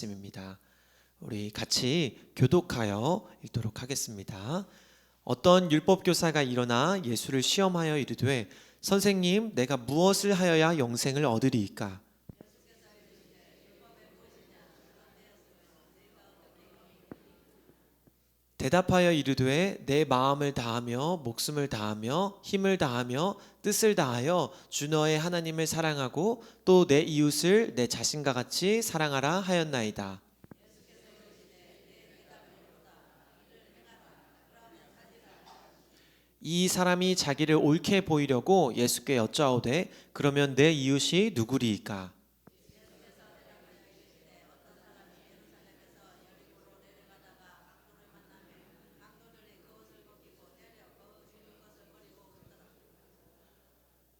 말씀입니다. 우리 같이 교독하여 읽도록 하겠습니다. 어떤 율법교사가 일어나 예수를 시험하여 이르되 선생님, 내가 무엇을 하여야 영생을 얻으리이까? 대답하여 이르되 내 마음을 다하며 목숨을 다하며 힘을 다하며 뜻을 다하여 주 너의 하나님을 사랑하고 또 내 이웃을 내 자신과 같이 사랑하라 하였나이다. 이 사람이 자기를 옳게 보이려고 예수께 여짜오되 그러면 내 이웃이 누구리이까?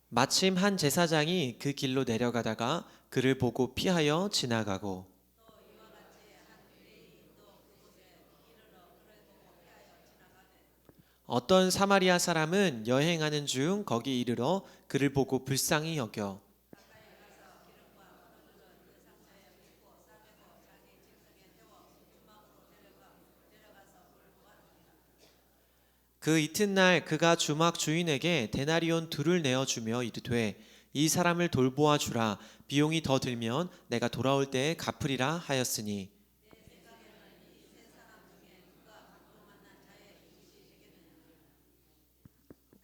마침 한 제사장이 그 길로 내려가다가 그를 보고 피하여 지나가고 어떤 사마리아 사람은 여행하는 중 거기 이르러 그를 보고 불쌍히 여겨 그 이튿날 그가 주막 주인에게 데나리온 둘을 내어주며 이르되 이 사람을 돌보아 주라. 비용이 더 들면 내가 돌아올 때에 갚으리라 하였으니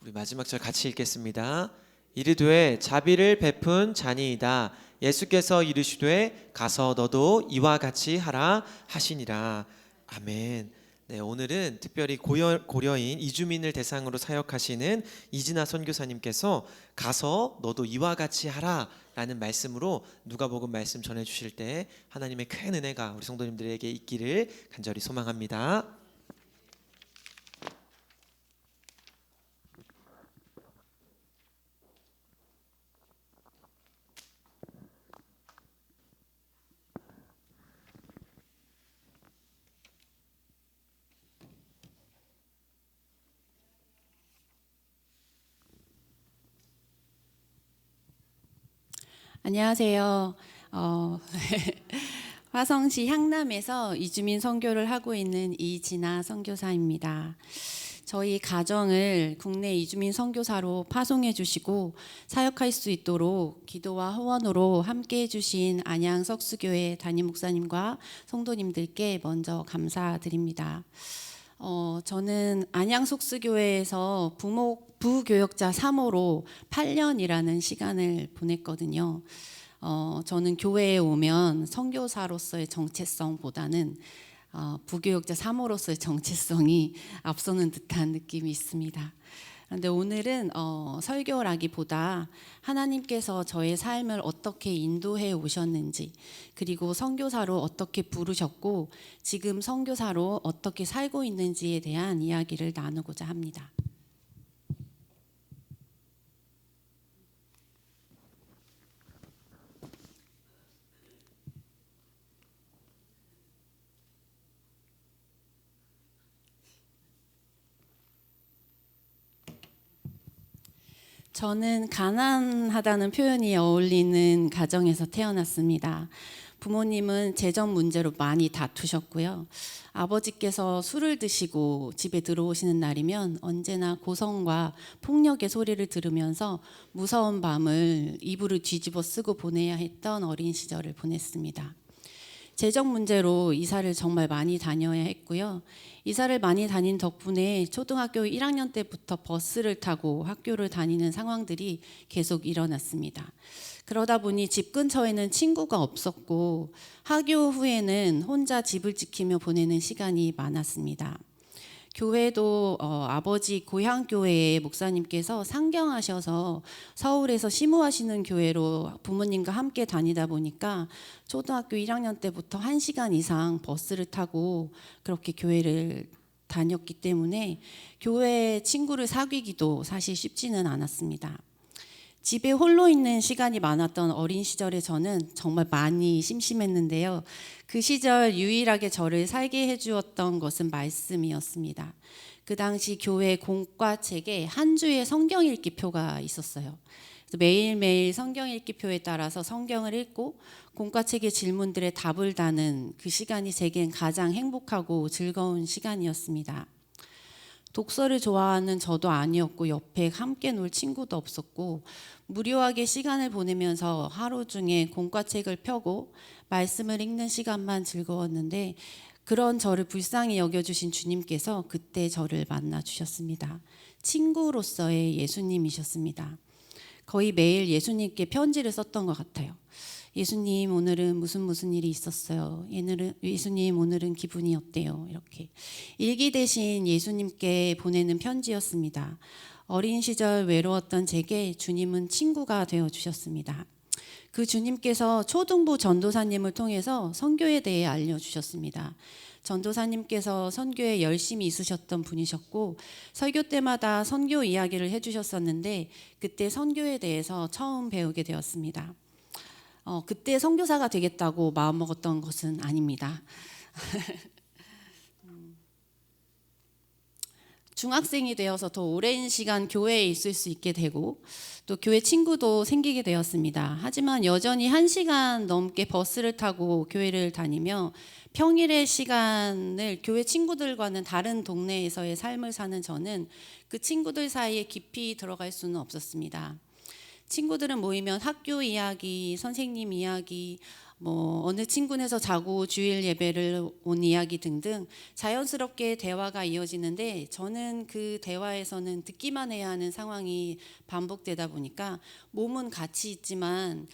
우리 마지막 절 같이 읽겠습니다. 이르되 자비를 베푼 자니이다. 예수께서 이르시되 가서 너도 이와 같이 하라 하시니라. 아멘. 네, 오늘은 특별히 고려인 이주민을 대상으로 사역하시는 이진아 선교사님께서 가서 너도 이와 같이 하라 라는 말씀으로 누가복음 말씀 전해주실 때 하나님의 큰 은혜가 우리 성도님들에게 있기를 간절히 소망합니다. 안녕하세요. 화성시 향남에서 이주민 선교를 하고 있는 이진아 선교사입니다. 저희 가정을 국내 이주민 선교사로 파송해 주시고 사역할 수 있도록 기도와 후원으로 함께 해주신 안양 석수교회 담임 목사님과 성도님들께 먼저 감사드립니다. 저는 안양 속수교회에서 부교역자 3호로 8년이라는 시간을 보냈거든요. 저는 교회에 오면 선교사로서의 정체성보다는 부교역자 3호로서의 정체성이 앞서는 듯한 느낌이 있습니다. 그런데 오늘은 설교라기보다 하나님께서 저의 삶을 어떻게 인도해 오셨는지, 그리고 선교사로 어떻게 부르셨고 지금 선교사로 어떻게 살고 있는지에 대한 이야기를 나누고자 합니다. 저는 가난하다는 표현이 어울리는 가정에서 태어났습니다. 부모님은 재정 문제로 많이 다투셨고요. 아버지께서 술을 드시고 집에 들어오시는 날이면 언제나 고성과 폭력의 소리를 들으면서 무서운 밤을 이불을 뒤집어 쓰고 보내야 했던 어린 시절을 보냈습니다. 재정 문제로 이사를 정말 많이 다녀야 했고요. 이사를 많이 다닌 덕분에 초등학교 1학년 때부터 버스를 타고 학교를 다니는 상황들이 계속 일어났습니다. 그러다 보니 집 근처에는 친구가 없었고 학교 후에는 혼자 집을 지키며 보내는 시간이 많았습니다. 교회도 아버지 고향 교회의 목사님께서 상경하셔서 서울에서 심우하시는 교회로 부모님과 함께 다니다 보니까 초등학교 1학년 때부터 1시간 이상 버스를 타고 그렇게 교회를 다녔기 때문에 교회 친구를 사귀기도 사실 쉽지는 않았습니다. 집에 홀로 있는 시간이 많았던 어린 시절에 저는 정말 많이 심심했는데요. 그 시절 유일하게 저를 살게 해주었던 것은 말씀이었습니다. 그 당시 교회 공과책에 한 주의 성경 읽기표가 있었어요. 매일매일 성경 읽기표에 따라서 성경을 읽고 공과책의 질문들에 답을 다는 그 시간이 제겐 가장 행복하고 즐거운 시간이었습니다. 독서를 좋아하는 저도 아니었고 옆에 함께 놀 친구도 없었고 무료하게 시간을 보내면서 하루 중에 공과책을 펴고 말씀을 읽는 시간만 즐거웠는데 그런 저를 불쌍히 여겨주신 주님께서 그때 저를 만나 주셨습니다. 친구로서의 예수님이셨습니다. 거의 매일 예수님께 편지를 썼던 것 같아요. 예수님 오늘은 무슨 일이 있었어요. 예수님 오늘은 기분이 어때요? 이렇게 일기 대신 예수님께 보내는 편지였습니다. 어린 시절 외로웠던 제게 주님은 친구가 되어 주셨습니다. 그 주님께서 초등부 전도사님을 통해서 선교에 대해 알려주셨습니다. 전도사님께서 선교에 열심히 있으셨던 분이셨고 설교 때마다 선교 이야기를 해주셨었는데 그때 선교에 대해서 처음 배우게 되었습니다. 그때 선교사가 되겠다고 마음먹었던 것은 아닙니다. 중학생이 되어서 더 오랜 시간 교회에 있을 수 있게 되고 또 교회 친구도 생기게 되었습니다. 하지만 여전히 1시간 넘게 버스를 타고 교회를 다니며 평일의 시간을 교회 친구들과는 다른 동네에서의 삶을 사는 저는 그 친구들 사이에 깊이 들어갈 수는 없었습니다. 친구들은 모이면 학교 이야기, 선생님 이야기, 어느 친구네서 자고 주일 예배를 온 이야기 등등 자연스럽게 대화가 이어지는데 저는 그 대화에서는 듣기만 해야 하는 상황이 반복되다 보니까 몸은 같이 있지만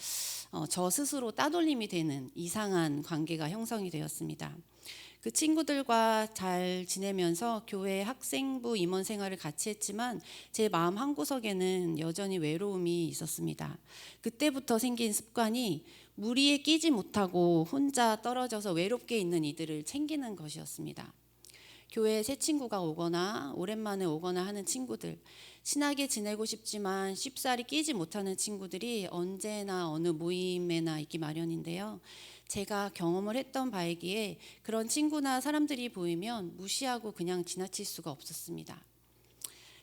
저 스스로 따돌림이 되는 이상한 관계가 형성이 되었습니다. 그 친구들과 잘 지내면서 교회 학생부 임원 생활을 같이 했지만 제 마음 한구석에는 여전히 외로움이 있었습니다. 그때부터 생긴 습관이 무리에 끼지 못하고 혼자 떨어져서 외롭게 있는 이들을 챙기는 것이었습니다. 교회에 새 친구가 오거나 오랜만에 오거나 하는 친구들, 친하게 지내고 싶지만 쉽사리 끼지 못하는 친구들이 언제나 어느 모임에나 있기 마련인데요. 제가 경험을 했던 바이기에 그런 친구나 사람들이 보이면 무시하고 그냥 지나칠 수가 없었습니다.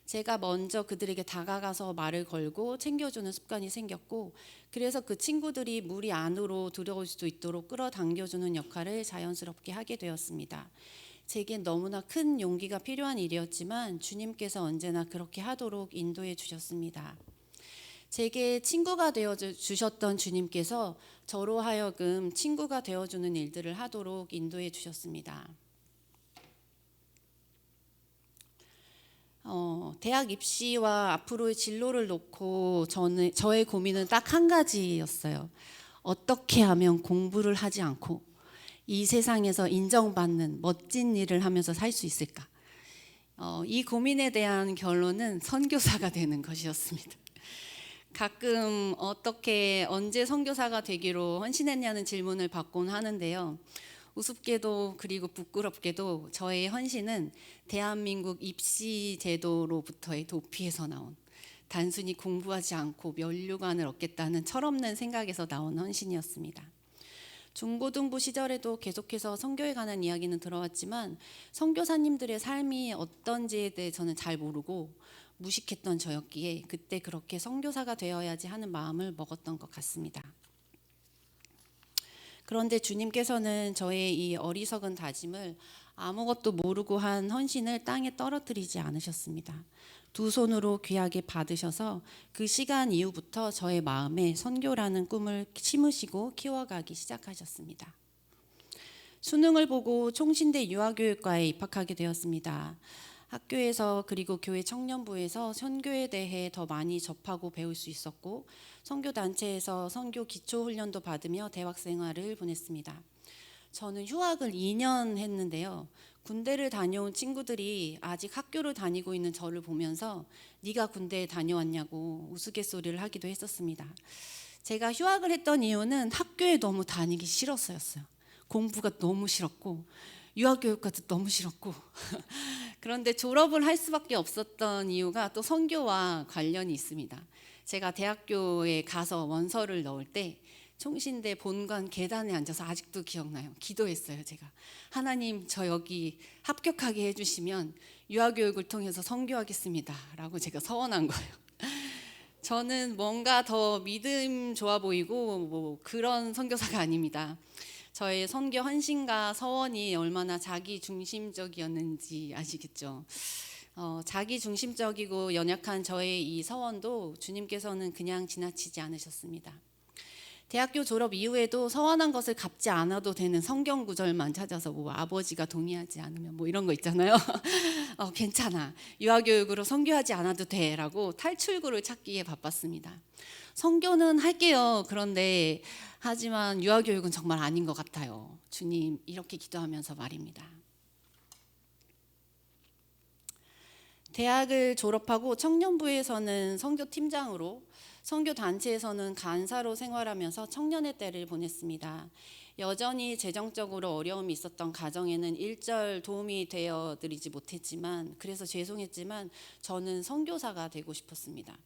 제가 먼저 그들에게 다가가서 말을 걸고 챙겨주는 습관이 생겼고 그래서 그 친구들이 무리 안으로 들어올 수 있도록 끌어당겨주는 역할을 자연스럽게 하게 되었습니다. 제겐 너무나 큰 용기가 필요한 일이었지만 주님께서 언제나 그렇게 하도록 인도해 주셨습니다. 제게 친구가 되어 주셨던 주님께서 저로 하여금 친구가 되어주는 일들을 하도록 인도해 주셨습니다. 대학 입시와 앞으로의 진로를 놓고 저의 고민은 딱 한 가지였어요. 어떻게 하면 공부를 하지 않고 이 세상에서 인정받는 멋진 일을 하면서 살 수 있을까? 이 고민에 대한 결론은 선교사가 되는 것이었습니다. 가끔 언제 선교사가 되기로 헌신했냐는 질문을 받곤 하는데요. 우습게도 그리고 부끄럽게도 저의 헌신은 대한민국 입시 제도로부터의 도피에서 나온 단순히 공부하지 않고 면류관을 얻겠다는 철없는 생각에서 나온 헌신이었습니다. 중고등부 시절에도 계속해서 선교에 관한 이야기는 들어왔지만 선교사님들의 삶이 어떤지에 대해 저는 잘 모르고 무식했던 저였기에 그때 그렇게 선교사가 되어야지 하는 마음을 먹었던 것 같습니다. 그런데 주님께서는 저의 이 어리석은 다짐을 아무것도 모르고 한 헌신을 땅에 떨어뜨리지 않으셨습니다. 두 손으로 귀하게 받으셔서 그 시간 이후부터 저의 마음에 선교라는 꿈을 심으시고 키워가기 시작하셨습니다. 수능을 보고 총신대 유아교육과에 입학하게 되었습니다. 학교에서 그리고 교회 청년부에서 선교에 대해 더 많이 접하고 배울 수 있었고 선교단체에서 선교 기초훈련도 받으며 대학 생활을 보냈습니다. 저는 휴학을 2년 했는데요. 군대를 다녀온 친구들이 아직 학교를 다니고 있는 저를 보면서 네가 군대에 다녀왔냐고 우스갯소리를 하기도 했었습니다. 제가 휴학을 했던 이유는 학교에 너무 다니기 싫었어요. 공부가 너무 싫었고 유아교육과도 너무 싫었고 그런데 졸업을 할 수밖에 없었던 이유가 또 선교와 관련이 있습니다. 제가 대학교에 가서 원서를 넣을 때 총신대 본관 계단에 앉아서 아직도 기억나요. 기도했어요. 제가 하나님 저 여기 합격하게 해주시면 유아교육을 통해서 선교하겠습니다 라고 제가 서원한 거예요. 저는 뭔가 더 믿음 좋아 보이고 뭐 그런 선교사가 아닙니다. 저의 선교 헌신과 서원이 얼마나 자기 중심적이었는지 아시겠죠? 자기 중심적이고 연약한 저의 이 서원도 주님께서는 그냥 지나치지 않으셨습니다. 대학교 졸업 이후에도 서원한 것을 갚지 않아도 되는 성경 구절만 찾아서 뭐 아버지가 동의하지 않으면 뭐 이런 거 있잖아요. 괜찮아. 유아교육으로 선교하지 않아도 돼라고 탈출구를 찾기에 바빴습니다. 선교는 할게요. 그런데 하지만 유아교육은 정말 아닌 것 같아요. 주님 이렇게 기도하면서 말입니다. 대학을 졸업하고 청년부에서는 선교팀장으로, 선교단체에서는 간사로 생활하면서 청년의 때를 보냈습니다. 여전히 재정적으로 어려움이 있었던 가정에는 일절 도움이 되어드리지 못했지만, 그래서 죄송했지만 저는 선교사가 되고 싶었습니다.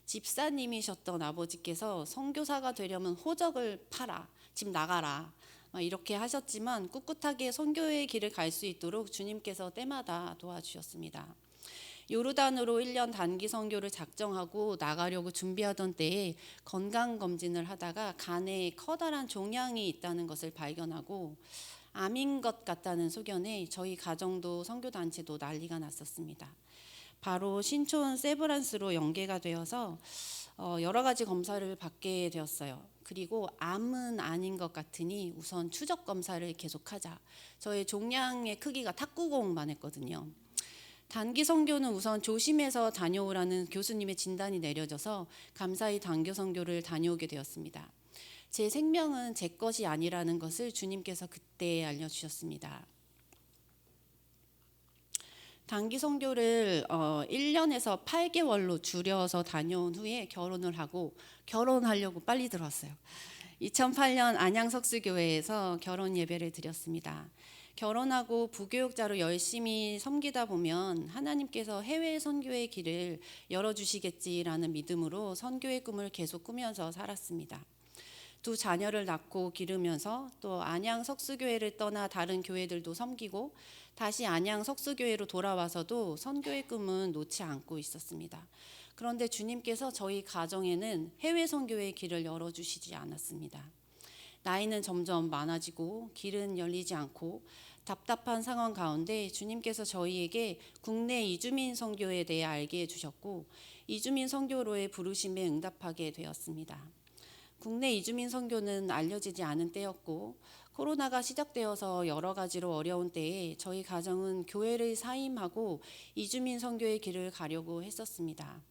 집사님이셨던 아버지께서 선교사가 되려면 호적을 팔아, 집 나가라 이렇게 하셨지만 꿋꿋하게 선교의 길을 갈 수 있도록 주님께서 때마다 도와주셨습니다. 요르단으로 1년 단기 선교를 작정하고 나가려고 준비하던 때에 건강검진을 하다가 간에 커다란 종양이 있다는 것을 발견하고 암인 것 같다는 소견에 저희 가정도 선교단체도 난리가 났었습니다. 바로 신촌 세브란스로 연계가 되어서 여러 가지 검사를 받게 되었어요. 그리고 암은 아닌 것 같으니 우선 추적 검사를 계속하자. 저의 종양의 크기가 탁구공만 했거든요. 단기 선교는 우선 조심해서 다녀오라는 교수님의 진단이 내려져서 감사히 단기 선교를 다녀오게 되었습니다. 제 생명은 제 것이 아니라는 것을 주님께서 그때 알려주셨습니다. 단기 선교를 1년에서 8개월로 줄여서 다녀온 후에 결혼을 하고 결혼하려고 빨리 들어왔어요. 2008년 안양석수교회에서 결혼 예배를 드렸습니다. 결혼하고 부교육자로 열심히 섬기다 보면 하나님께서 해외 선교의 길을 열어주시겠지라는 믿음으로 선교의 꿈을 계속 꾸면서 살았습니다. 두 자녀를 낳고 기르면서 또 안양 석수교회를 떠나 다른 교회들도 섬기고 다시 안양 석수교회로 돌아와서도 선교의 꿈은 놓지 않고 있었습니다. 그런데 주님께서 저희 가정에는 해외 선교의 길을 열어주시지 않았습니다. 나이는 점점 많아지고 길은 열리지 않고 답답한 상황 가운데 주님께서 저희에게 국내 이주민 선교에 대해 알게 해주셨고 이주민 선교로의 부르심에 응답하게 되었습니다. 국내 이주민 선교는 알려지지 않은 때였고 코로나가 시작되어서 여러 가지로 어려운 때에 저희 가정은 교회를 사임하고 이주민 선교의 길을 가려고 했었습니다.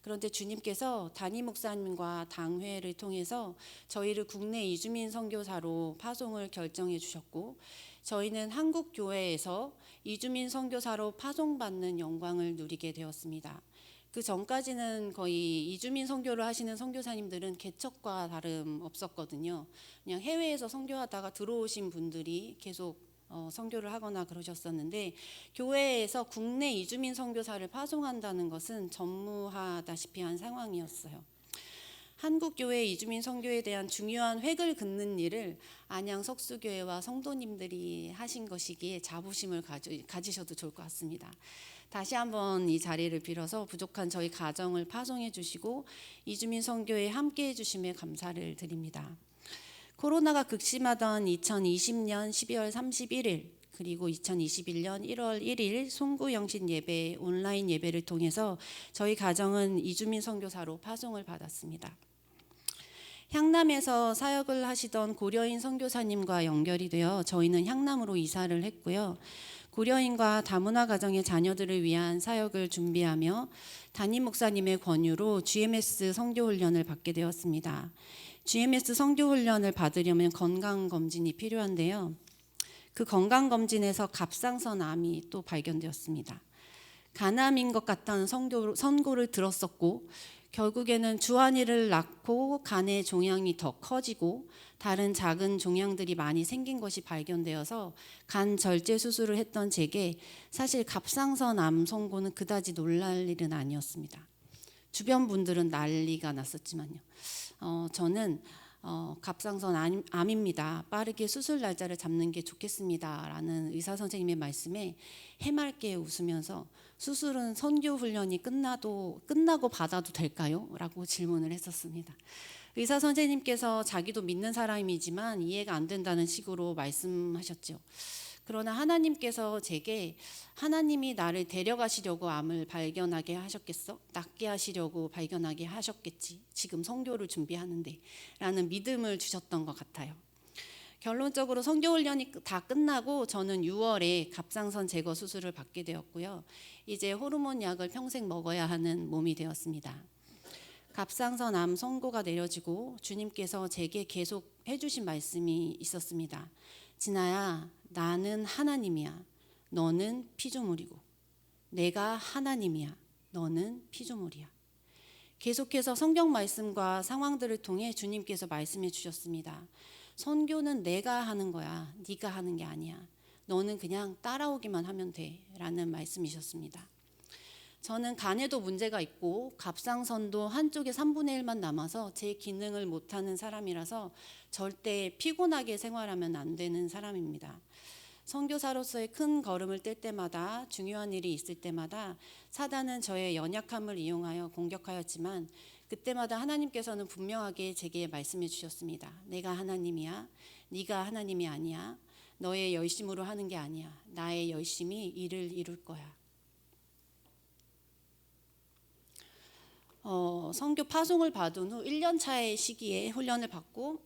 그런데 주님께서 담임 목사님과 당회를 통해서 저희를 국내 이주민 선교사로 파송을 결정해 주셨고 저희는 한국 교회에서 이주민 선교사로 파송받는 영광을 누리게 되었습니다. 그 전까지는 거의 이주민 선교를 하시는 선교사님들은 개척과 다름 없었거든요. 그냥 해외에서 선교하다가 들어오신 분들이 계속 선교를 하거나 그러셨었는데 교회에서 국내 이주민 선교사를 파송한다는 것은 전무하다시피 한 상황이었어요. 한국교회 이주민 선교에 대한 중요한 획을 긋는 일을 안양 석수교회와 성도님들이 하신 것이기에 자부심을 가지셔도 좋을 것 같습니다. 다시 한번 이 자리를 빌어서 부족한 저희 가정을 파송해 주시고 이주민 선교에 함께해 주심에 감사를 드립니다. 코로나가 극심하던 2020년 12월 31일 그리고 2021년 1월 1일 송구영신 예배 온라인 예배를 통해서 저희 가정은 이주민 선교사로 파송을 받았습니다. 향남에서 사역을 하시던 고려인 선교사님과 연결이 되어 저희는 향남으로 이사를 했고요. 고려인과 다문화 가정의 자녀들을 위한 사역을 준비하며 담임 목사님의 권유로 GMS 선교훈련을 받게 되었습니다. GMS 선교훈련을 받으려면 건강검진이 필요한데요. 그 건강검진에서 갑상선 암이 또 발견되었습니다. 간암인 것 같다는 선고를 들었었고 결국에는 주한이를 낳고 간의 종양이 더 커지고 다른 작은 종양들이 많이 생긴 것이 발견되어서 간 절제 수술을 했던 제게 사실 갑상선 암 선고는 그다지 놀랄 일은 아니었습니다. 주변 분들은 난리가 났었지만요. 저는 갑상선 암입니다. 빠르게 수술 날짜를 잡는 게 좋겠습니다. 라는 의사 선생님의 말씀에 해맑게 웃으면서 수술은 선교 훈련이 끝나고 받아도 될까요? 라고 질문을 했었습니다. 의사 선생님께서 자기도 믿는 사람이지만 이해가 안 된다는 식으로 말씀하셨죠. 그러나 하나님께서 제게 하나님이 나를 데려가시려고 암을 발견하게 하셨겠어? 낫게 하시려고 발견하게 하셨겠지. 지금 선교를 준비하는데 라는 믿음을 주셨던 것 같아요. 결론적으로 선교훈련이 다 끝나고 저는 6월에 갑상선 제거 수술을 받게 되었고요. 이제 호르몬 약을 평생 먹어야 하는 몸이 되었습니다. 갑상선 암 선고가 내려지고 주님께서 제게 계속 해주신 말씀이 있었습니다. 진아야, 나는 하나님이야. 너는 피조물이고. 내가 하나님이야. 너는 피조물이야. 계속해서 성경 말씀과 상황들을 통해 주님께서 말씀해 주셨습니다. 선교는 내가 하는 거야. 네가 하는 게 아니야. 너는 그냥 따라오기만 하면 돼. 라는 말씀이셨습니다. 저는 간에도 문제가 있고 갑상선도 한쪽에 3분의 1만 남아서 제 기능을 못하는 사람이라서 절대 피곤하게 생활하면 안 되는 사람입니다. 선교사로서의 큰 걸음을 뗄 때마다 중요한 일이 있을 때마다 사단은 저의 연약함을 이용하여 공격하였지만 그때마다 하나님께서는 분명하게 제게 말씀해 주셨습니다. 내가 하나님이야. 네가 하나님이 아니야. 너의 열심으로 하는 게 아니야. 나의 열심이 이를 이룰 거야. 선교 파송을 받은 후 1년 차의 시기에 훈련을 받고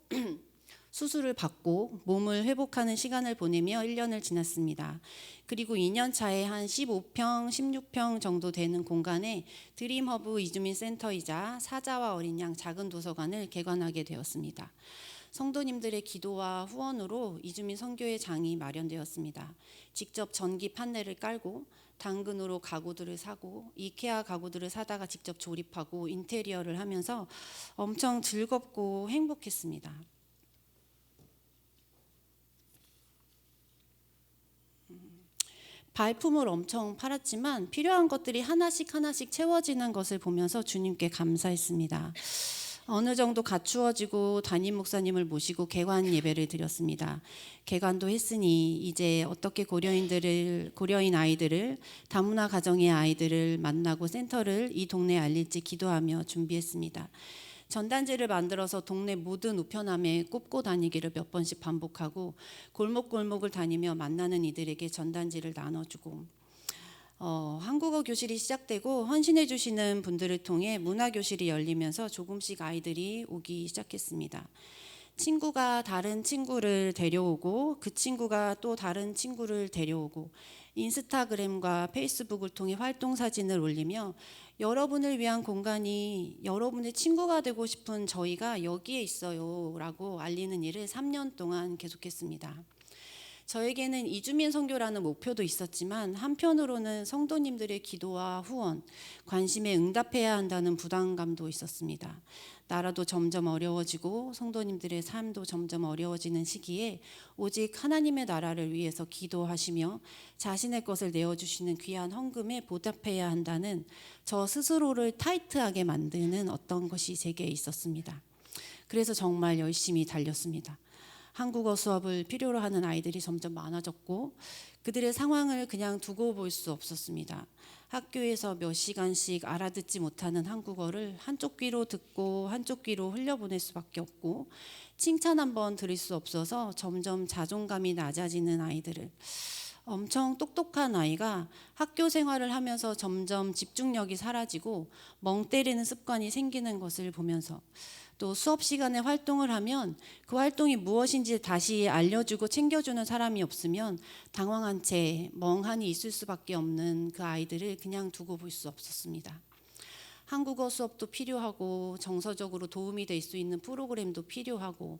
수술을 받고 몸을 회복하는 시간을 보내며 1년을 지났습니다. 그리고 2년 차에 한 15평, 16평 정도 되는 공간에 드림허브 이주민 센터이자 사자와 어린 양 작은 도서관을 개관하게 되었습니다. 성도님들의 기도와 후원으로 이주민 선교회 장이 마련되었습니다. 직접 전기 판넬을 깔고 당근으로 가구들을 사고 이케아 가구들을 사다가 직접 조립하고 인테리어를 하면서 엄청 즐겁고 행복했습니다. 발품을 엄청 팔았지만 필요한 것들이 하나씩 채워지는 것을 보면서 주님께 감사했습니다. 어느 정도 갖추어지고 담임 목사님을 모시고 개관 예배를 드렸습니다. 개관도 했으니 이제 어떻게 고려인 아이들을 다문화 가정의 아이들을 만나고 센터를 이 동네에 알릴지 기도하며 준비했습니다. 전단지를 만들어서 동네 모든 우편함에 꼽고 다니기를 몇 번씩 반복하고 골목골목을 다니며 만나는 이들에게 전단지를 나눠주고 한국어 교실이 시작되고 헌신해 주시는 분들을 통해 문화 교실이 열리면서 조금씩 아이들이 오기 시작했습니다. 친구가 다른 친구를 데려오고 그 친구가 또 다른 친구를 데려오고 인스타그램과 페이스북을 통해 활동 사진을 올리며 여러분을 위한 공간이 여러분의 친구가 되고 싶은 저희가 여기에 있어요 라고 알리는 일을 3년 동안 계속했습니다. 저에게는 이주민 선교라는 목표도 있었지만 한편으로는 성도님들의 기도와 후원, 관심에 응답해야 한다는 부담감도 있었습니다. 나라도 점점 어려워지고 성도님들의 삶도 점점 어려워지는 시기에 오직 하나님의 나라를 위해서 기도하시며 자신의 것을 내어주시는 귀한 헌금에 보답해야 한다는 저 스스로를 타이트하게 만드는 어떤 것이 제게 있었습니다. 그래서 정말 열심히 달렸습니다. 한국어 수업을 필요로 하는 아이들이 점점 많아졌고 그들의 상황을 그냥 두고 볼 수 없었습니다. 학교에서 몇 시간씩 알아듣지 못하는 한국어를 한쪽 귀로 듣고 한쪽 귀로 흘려보낼 수밖에 없고 칭찬 한번 들을 수 없어서 점점 자존감이 낮아지는 아이들을 엄청 똑똑한 아이가 학교 생활을 하면서 점점 집중력이 사라지고 멍 때리는 습관이 생기는 것을 보면서 또 수업 시간에 활동을 하면 그 활동이 무엇인지 다시 알려주고 챙겨주는 사람이 없으면 당황한 채 멍하니 있을 수밖에 없는 그 아이들을 그냥 두고 볼 수 없었습니다. 한국어 수업도 필요하고 정서적으로 도움이 될 수 있는 프로그램도 필요하고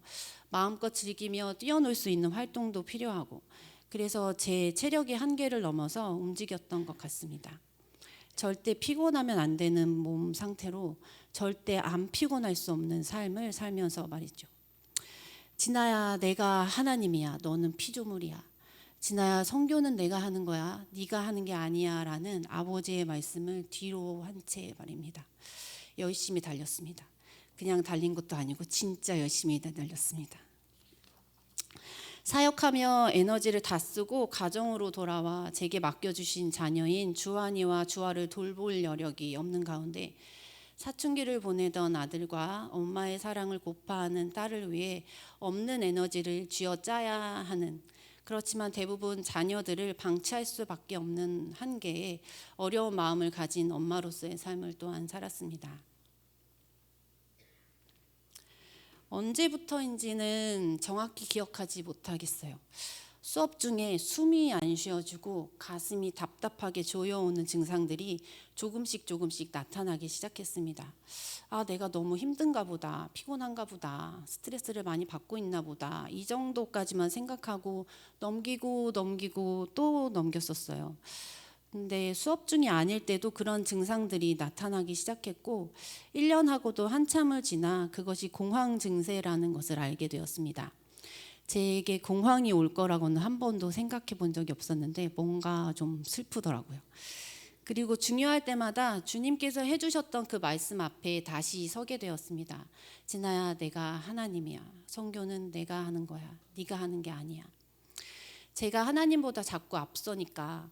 마음껏 즐기며 뛰어놀 수 있는 활동도 필요하고 그래서 제 체력의 한계를 넘어서 움직였던 것 같습니다. 절대 피곤하면 안 되는 몸 상태로 절대 안 피곤할 수 없는 삶을 살면서 말이죠. 진아야, 내가 하나님이야. 너는 피조물이야. 진아야, 선교는 내가 하는 거야. 네가 하는 게 아니야. 라는 아버지의 말씀을 뒤로 한 채 말입니다. 열심히 달렸습니다. 그냥 달린 것도 아니고 진짜 열심히 달렸습니다. 사역하며 에너지를 다 쓰고 가정으로 돌아와 제게 맡겨주신 자녀인 주한이와 주아를 돌볼 여력이 없는 가운데 사춘기를 보내던 아들과 엄마의 사랑을 고파하는 딸을 위해 없는 에너지를 쥐어짜야 하는, 그렇지만 대부분 자녀들을 방치할 수밖에 없는 한계에 어려운 마음을 가진 엄마로서의 삶을 또한 살았습니다. 언제부터인지는 정확히 기억하지 못하겠어요. 수업 중에 숨이 안 쉬어지고 가슴이 답답하게 조여오는 증상들이 조금씩 나타나기 시작했습니다. 아, 내가 너무 힘든가 보다, 피곤한가 보다, 스트레스를 많이 받고 있나 보다, 이 정도까지만 생각하고 넘기고 또 넘겼었어요. 근데 수업 중이 아닐 때도 그런 증상들이 나타나기 시작했고 1년 하고도 한참을 지나 그것이 공황 증세라는 것을 알게 되었습니다. 제게 공황이 올 거라고는 한 번도 생각해 본 적이 없었는데 뭔가 좀 슬프더라고요. 그리고 중요할 때마다 주님께서 해주셨던 그 말씀 앞에 다시 서게 되었습니다. 진아야, 내가 하나님이야. 선교는 내가 하는 거야. 네가 하는 게 아니야. 제가 하나님보다 자꾸 앞서니까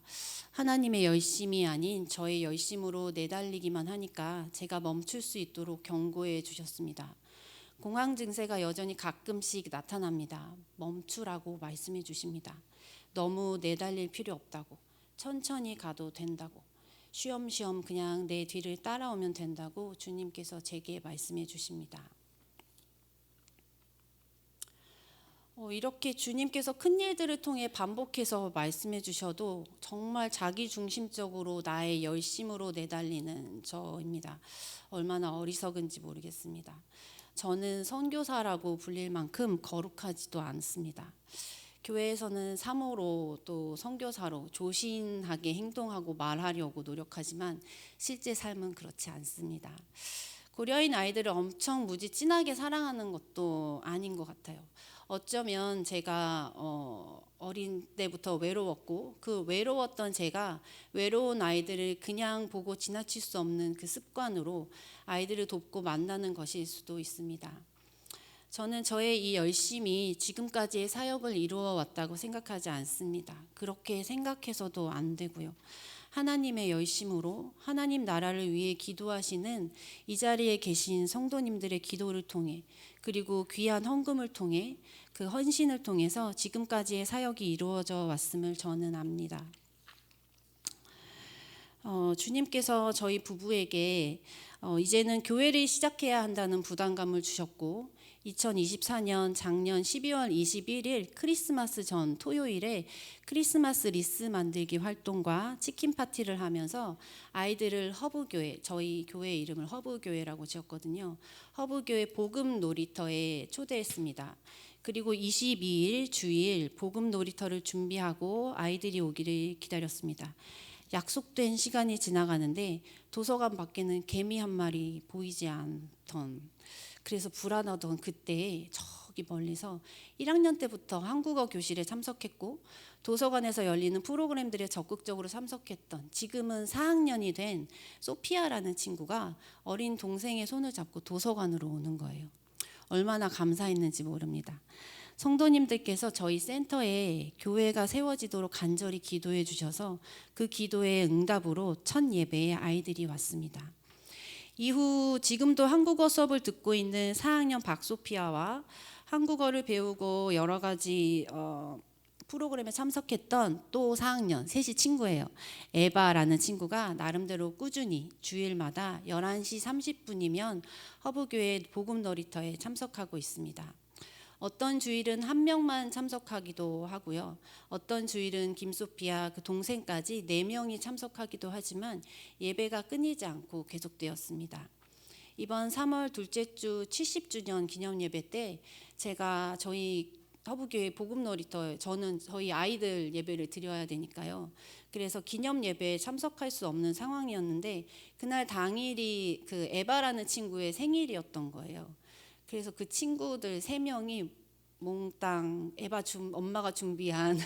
하나님의 열심이 아닌 저의 열심으로 내달리기만 하니까 제가 멈출 수 있도록 경고해 주셨습니다. 공황 증세가 여전히 가끔씩 나타납니다. 멈추라고 말씀해 주십니다. 너무 내달릴 필요 없다고, 천천히 가도 된다고, 쉬엄쉬엄 그냥 내 뒤를 따라오면 된다고 주님께서 제게 말씀해 주십니다. 이렇게 주님께서 큰 일들을 통해 반복해서 말씀해 주셔도 정말 자기중심적으로 나의 열심으로 내달리는 저입니다. 얼마나 어리석은지 모르겠습니다. 저는 선교사라고 불릴 만큼 거룩하지도 않습니다. 교회에서는 사모로 또 선교사로 조신하게 행동하고 말하려고 노력하지만 실제 삶은 그렇지 않습니다. 고려인 아이들을 엄청 무지 진하게 사랑하는 것도 아닌 것 같아요. 어쩌면 제가 어린 때부터 외로웠고 그 외로웠던 제가 외로운 아이들을 그냥 보고 지나칠 수 없는 그 습관으로 아이들을 돕고 만나는 것일 수도 있습니다. 저는 저의 이 열심이 지금까지의 사역을 이루어 왔다고 생각하지 않습니다. 그렇게 생각해서도 안 되고요. 하나님의 열심으로 하나님 나라를 위해 기도하시는 이 자리에 계신 성도님들의 기도를 통해, 그리고 귀한 헌금을 통해, 그 헌신을 통해서 지금까지의 사역이 이루어져 왔음을 저는 압니다. 주님께서 저희 부부에게 이제는 교회를 시작해야 한다는 부담감을 주셨고 2024년 작년 12월 21일 크리스마스 전 토요일에 크리스마스 리스 만들기 활동과 치킨 파티를 하면서 아이들을 허브교회, 저희 교회 이름을 허브교회라고 지었거든요. 허브교회 복음 놀이터에 초대했습니다. 그리고 22일 주일 복음 놀이터를 준비하고 아이들이 오기를 기다렸습니다. 약속된 시간이 지나가는데 도서관 밖에는 개미 한 마리 보이지 않던, 그래서 불안하던 그때에 저기 멀리서 1학년 때부터 한국어 교실에 참석했고 도서관에서 열리는 프로그램들에 적극적으로 참석했던 지금은 4학년이 된 소피아라는 친구가 어린 동생의 손을 잡고 도서관으로 오는 거예요. 얼마나 감사했는지 모릅니다. 성도님들께서 저희 센터에 교회가 세워지도록 간절히 기도해 주셔서 그 기도의 응답으로 첫 예배에 아이들이 왔습니다. 이후 지금도 한국어 수업을 듣고 있는 4학년 박소피아와 한국어를 배우고 여러 가지 프로그램에 참석했던 또 4학년 셋이 친구예요. 에바라는 친구가 나름대로 꾸준히 주일마다 11시 30분이면 허브교회 복음놀이터에 참석하고 있습니다. 어떤 주일은 한 명만 참석하기도 하고요. 어떤 주일은 김소피아 그 동생까지 4명이 참석하기도 하지만 예배가 끊이지 않고 계속되었습니다. 이번 3월 둘째 주 70주년 기념 예배 때 제가 저희 허브교회 복음놀이터, 저는 저희 아이들 예배를 드려야 되니까요. 그래서 기념 예배에 참석할 수 없는 상황이었는데 그날 당일이 그 에바라는 친구의 생일이었던 거예요. 그래서 그 친구들 3명이 몽땅 엄마가 준비한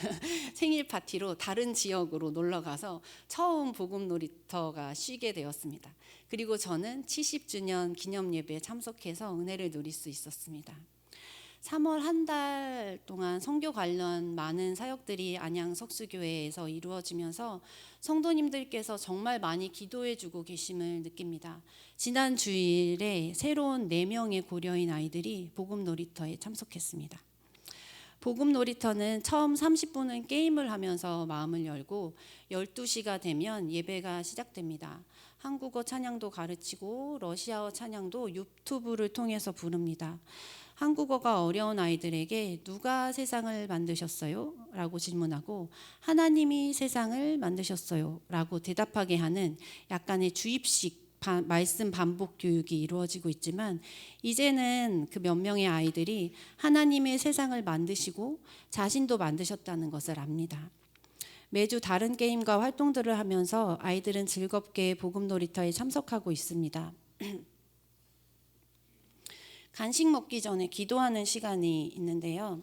생일 파티로 다른 지역으로 놀러 가서 처음 복음 놀이터가 쉬게 되었습니다. 그리고 저는 70주년 기념 예배에 참석해서 은혜를 누릴 수 있었습니다. 3월 한 달 동안 선교 관련 많은 사역들이 안양 석수교회에서 이루어지면서 성도님들께서 정말 많이 기도해 주고 계심을 느낍니다. 지난 주일에 새로운 4명의 고려인 아이들이 복음 놀이터에 참석했습니다. 복음 놀이터는 처음 30분은 게임을 하면서 마음을 열고 12시가 되면 예배가 시작됩니다. 한국어 찬양도 가르치고 러시아어 찬양도 유튜브를 통해서 부릅니다. 한국어가 어려운 아이들에게 누가 세상을 만드셨어요? 라고 질문하고 하나님이 세상을 만드셨어요? 라고 대답하게 하는 약간의 주입식 말씀 반복 교육이 이루어지고 있지만 이제는 그 몇 명의 아이들이 하나님의 세상을 만드시고 자신도 만드셨다는 것을 압니다. 매주 다른 게임과 활동들을 하면서 아이들은 즐겁게 복음 놀이터에 참석하고 있습니다. 간식 먹기 전에 기도하는 시간이 있는데요.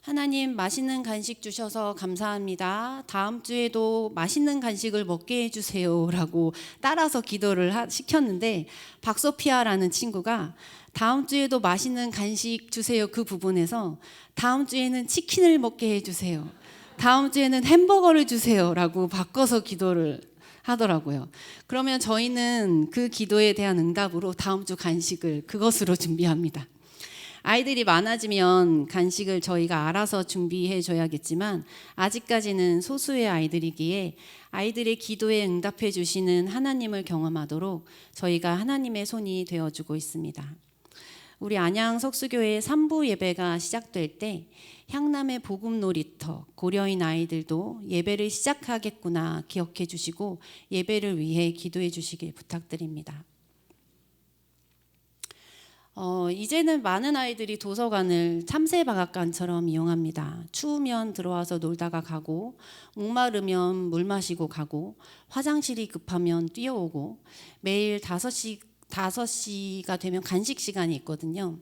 하나님, 맛있는 간식 주셔서 감사합니다. 다음 주에도 맛있는 간식을 먹게 해주세요 라고 따라서 기도를 시켰는데 박소피아라는 친구가 다음 주에도 맛있는 간식 주세요 그 부분에서 다음 주에는 치킨을 먹게 해주세요, 다음 주에는 햄버거를 주세요 라고 바꿔서 기도를 하더라고요. 그러면 저희는 그 기도에 대한 응답으로 다음 주 간식을 그것으로 준비합니다. 아이들이 많아지면 간식을 저희가 알아서 준비해 줘야겠지만 아직까지는 소수의 아이들이기에 아이들의 기도에 응답해 주시는 하나님을 경험하도록 저희가 하나님의 손이 되어주고 있습니다. 우리 안양 석수교회 3부 예배가 시작될 때 향남의 복음 놀이터 고려인 아이들도 예배를 시작하겠구나 기억해 주시고 예배를 위해 기도해 주시길 부탁드립니다. 이제는 많은 아이들이 도서관을 참새박물관처럼 이용합니다. 추우면 들어와서 놀다가 가고, 목마르면 물 마시고 가고, 화장실이 급하면 뛰어오고, 매일 5시가 되면 간식 시간이 있거든요.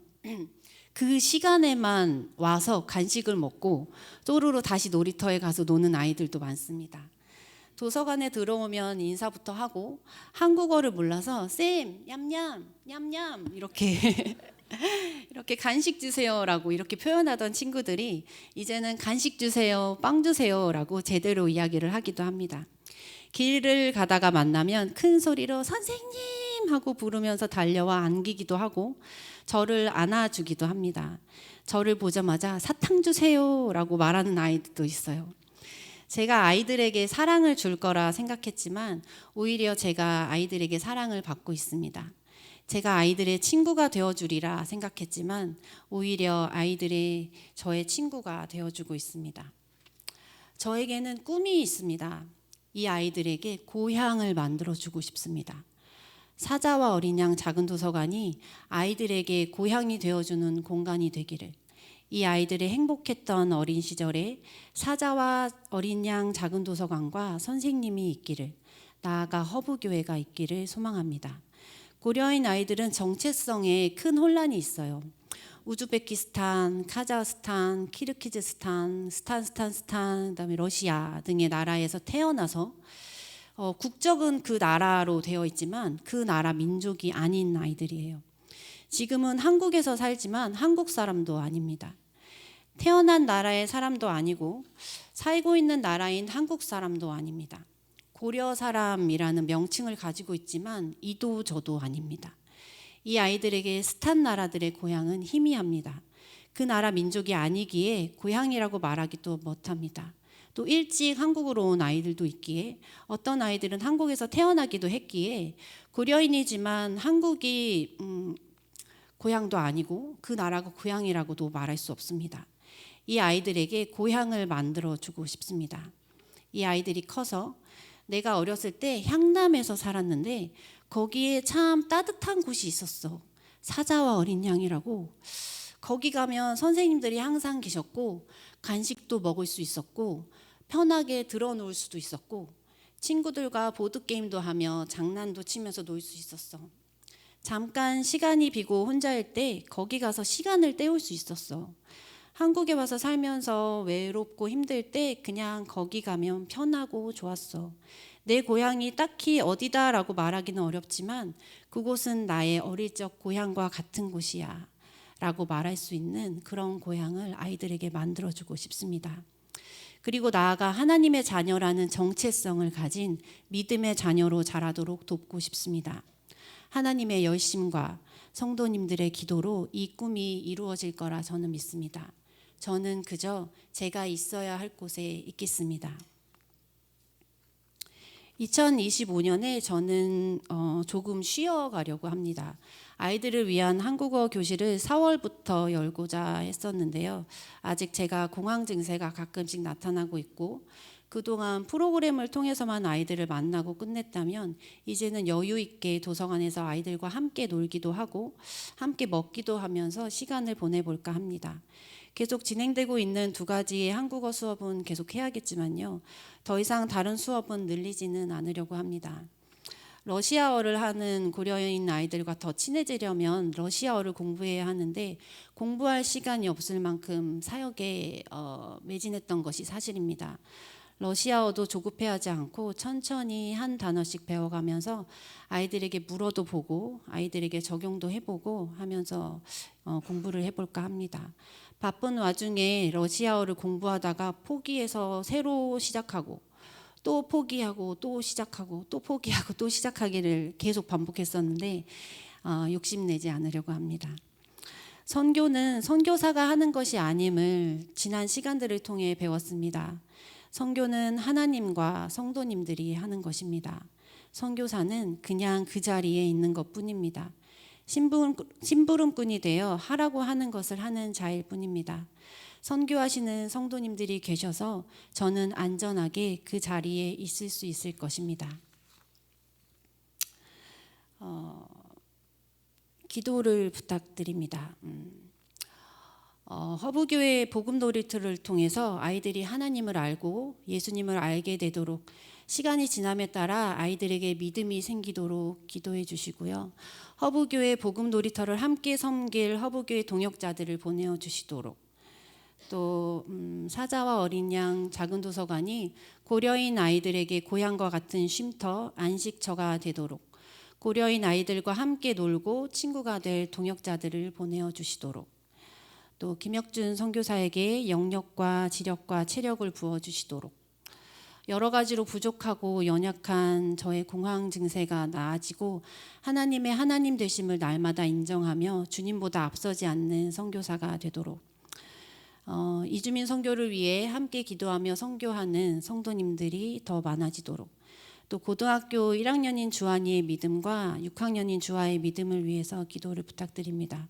그 시간에만 와서 간식을 먹고 쪼르르 다시 놀이터에 가서 노는 아이들도 많습니다. 도서관에 들어오면 인사부터 하고 한국어를 몰라서 쌤, 냠냠, 냠냠 이렇게 이렇게 간식 주세요라고 이렇게 표현하던 친구들이 이제는 간식 주세요, 빵 주세요라고 제대로 이야기를 하기도 합니다. 길을 가다가 만나면 큰 소리로 선생님 하고 부르면서 달려와 안기기도 하고 저를 안아주기도 합니다. 저를 보자마자 사탕 주세요라고 말하는 아이들도 있어요. 제가 아이들에게 사랑을 줄 거라 생각했지만 오히려 제가 아이들에게 사랑을 받고 있습니다. 제가 아이들의 친구가 되어주리라 생각했지만 오히려 아이들이 저의 친구가 되어주고 있습니다. 저에게는 꿈이 있습니다. 이 아이들에게 고향을 만들어주고 싶습니다. 사자와 어린 양 작은 도서관이 아이들에게 고향이 되어주는 공간이 되기를, 이 아이들의 행복했던 어린 시절에 사자와 어린 양 작은 도서관과 선생님이 있기를, 나아가 허브교회가 있기를 소망합니다. 고려인 아이들은 정체성에 큰 혼란이 있어요. 우즈베키스탄, 카자흐스탄, 키르기즈스탄, 스탄, 그다음에 러시아 등의 나라에서 태어나서 국적은 그 나라로 되어 있지만 그 나라 민족이 아닌 아이들이에요. 지금은 한국에서 살지만 한국 사람도 아닙니다. 태어난 나라의 사람도 아니고 살고 있는 나라인 한국 사람도 아닙니다. 고려 사람이라는 명칭을 가지고 있지만 이도 저도 아닙니다. 이 아이들에게 스탄 나라들의 고향은 희미합니다. 그 나라 민족이 아니기에 고향이라고 말하기도 못합니다. 또 일찍 한국으로 온 아이들도 있기에 어떤 아이들은 한국에서 태어나기도 했기에 고려인이지만 한국이 고향도 아니고 그 나라가 고향이라고도 말할 수 없습니다. 이 아이들에게 고향을 만들어주고 싶습니다. 이 아이들이 커서 내가 어렸을 때 향남에서 살았는데 거기에 참 따뜻한 곳이 있었어. 사자와 어린 양이라고. 거기 가면 선생님들이 항상 계셨고 간식도 먹을 수 있었고 편하게 들어놓을 수도 있었고 친구들과 보드게임도 하며 장난도 치면서 놀 수 있었어. 잠깐 시간이 비고 혼자일 때 거기 가서 시간을 때울 수 있었어. 한국에 와서 살면서 외롭고 힘들 때 그냥 거기 가면 편하고 좋았어. 내 고향이 딱히 어디다라고 말하기는 어렵지만 그곳은 나의 어릴 적 고향과 같은 곳이야 라고 말할 수 있는 그런 고향을 아이들에게 만들어주고 싶습니다. 그리고 나아가 하나님의 자녀라는 정체성을 가진 믿음의 자녀로 자라도록 돕고 싶습니다. 하나님의 열심과 성도님들의 기도로 이 꿈이 이루어질 거라 저는 믿습니다. 저는 그저 제가 있어야 할 곳에 있겠습니다. 2025년에 저는 조금 쉬어가려고 합니다. 아이들을 위한 한국어 교실을 4월부터 열고자 했었는데요. 아직 제가 공황 증세가 가끔씩 나타나고 있고 그동안 프로그램을 통해서만 아이들을 만나고 끝냈다면 이제는 여유 있게 도서관에서 아이들과 함께 놀기도 하고 함께 먹기도 하면서 시간을 보내볼까 합니다. 계속 진행되고 있는 두 가지의 한국어 수업은 계속 해야겠지만요. 더 이상 다른 수업은 늘리지는 않으려고 합니다. 러시아어를 하는 고려인 아이들과 더 친해지려면 러시아어를 공부해야 하는데 공부할 시간이 없을 만큼 사역에 매진했던 것이 사실입니다. 러시아어도 조급해하지 않고 천천히 한 단어씩 배워가면서 아이들에게 물어도 보고 아이들에게 적용도 해보고 하면서 공부를 해볼까 합니다. 바쁜 와중에 러시아어를 공부하다가 포기해서 새로 시작하고 또 포기하고 또 시작하고 또 포기하고 또 시작하기를 계속 반복했었는데 욕심내지 않으려고 합니다. 선교는 선교사가 하는 것이 아님을 지난 시간들을 통해 배웠습니다. 선교는 하나님과 성도님들이 하는 것입니다. 선교사는 그냥 그 자리에 있는 것뿐입니다. 심부름꾼이 되어 하라고 하는 것을 하는 자일 뿐입니다. 선교하시는 성도님들이 계셔서 저는 안전하게 그 자리에 있을 수 있을 것입니다. 기도를 부탁드립니다. 허브교회 복음 놀이터를 통해서 아이들이 하나님을 알고 예수님을 알게 되도록 시간이 지남에 따라 아이들에게 믿음이 생기도록 기도해 주시고요. 허브교회 복음 놀이터를 함께 섬길 허브교회 동역자들을 보내어 주시도록 또 사자와 어린 양 작은 도서관이 고려인 아이들에게 고향과 같은 쉼터 안식처가 되도록 고려인 아이들과 함께 놀고 친구가 될 동역자들을 보내어 주시도록 또 김혁준 선교사에게 영력과 지력과 체력을 부어 주시도록 여러 가지로 부족하고 연약한 저의 공황 증세가 나아지고 하나님의 하나님 되심을 날마다 인정하며 주님보다 앞서지 않는 선교사가 되도록 이주민 선교를 위해 함께 기도하며 선교하는 성도님들이 더 많아지도록 또 고등학교 1학년인 주한이의 믿음과 6학년인 주아의 믿음을 위해서 기도를 부탁드립니다.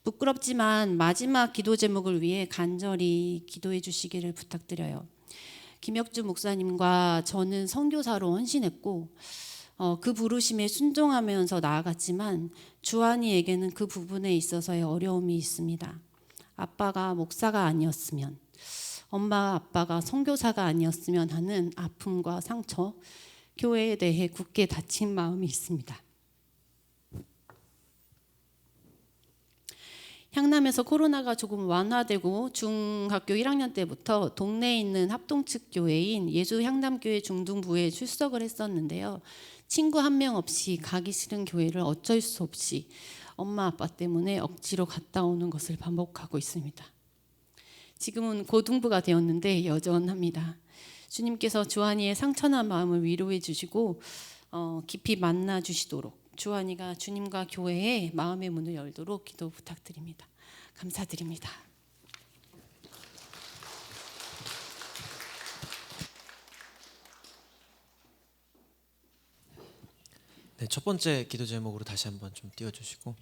부끄럽지만 마지막 기도 제목을 위해 간절히 기도해 주시기를 부탁드려요. 김혁주 목사님과 저는 선교사로 헌신했고 그 부르심에 순종하면서 나아갔지만 주한이에게는 그 부분에 있어서의 어려움이 있습니다. 아빠가 목사가 아니었으면, 엄마 아빠가 선교사가 아니었으면 하는 아픔과 상처, 교회에 대해 굳게 닫힌 마음이 있습니다. 향남에서 코로나가 조금 완화되고 중학교 1학년 때부터 동네에 있는 합동측 교회인 예수향남교회 중등부에 출석을 했었는데요. 친구 한 명 없이 가기 싫은 교회를 어쩔 수 없이 엄마 아빠 때문에 억지로 갔다 오는 것을 반복하고 있습니다. 지금은 고등부가 되었는데 여전합니다. 주님께서 주한이의 상처난 마음을 위로해 주시고 깊이 만나 주시도록 주한이가 주님과 교회에 마음의 문을 열도록 기도 부탁드립니다. 감사드립니다. 네, 첫 번째 기도 제목으로 다시 한번 좀 띄워주시고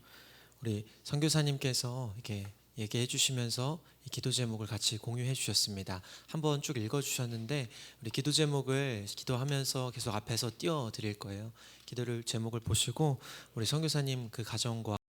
우리 선교사님께서 이렇게 얘기해 주시면서 이 기도 제목을 같이 공유해 주셨습니다. 한번 쭉 읽어 주셨는데 우리 기도 제목을 기도하면서 계속 앞에서 띄워 드릴 거예요. 기도를 제목을 보시고 우리 선교사님 그 가정과